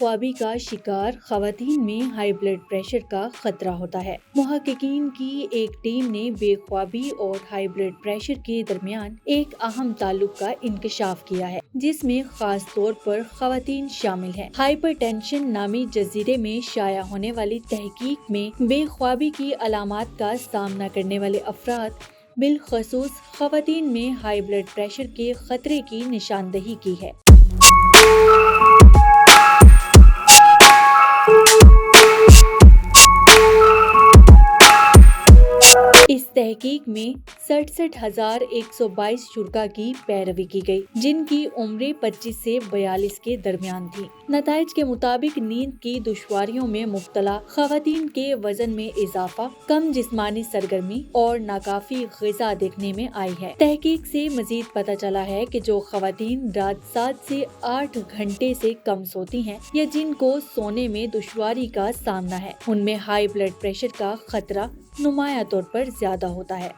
خوابی کا شکار خواتین میں ہائی بلڈ پریشر کا خطرہ ہوتا ہے۔ محققین کی ایک ٹیم نے بے خوابی اور ہائی بلڈ پریشر کے درمیان ایک اہم تعلق کا انکشاف کیا ہے، جس میں خاص طور پر خواتین شامل ہیں۔ ہائپر ٹینشن نامی جزیرے میں شائع ہونے والی تحقیق میں بے خوابی کی علامات کا سامنا کرنے والے افراد، بالخصوص خواتین میں ہائی بلڈ پریشر کے خطرے کی نشاندہی کی ہے۔ اس تحقیق میں 67,122 شرکاء کی پیروی کی گئی، جن کی عمریں 25 سے 42 کے درمیان تھی۔ نتائج کے مطابق نیند کی دشواریوں میں مبتلا خواتین کے وزن میں اضافہ، کم جسمانی سرگرمی اور ناکافی غذا دیکھنے میں آئی ہے۔ تحقیق سے مزید پتہ چلا ہے کہ جو خواتین رات 7 سے 8 گھنٹے سے کم سوتی ہیں یا جن کو سونے میں دشواری کا سامنا ہے، ان میں ہائی بلڈ پریشر کا خطرہ نمایاں طور پر زیادہ ہوتا ہے۔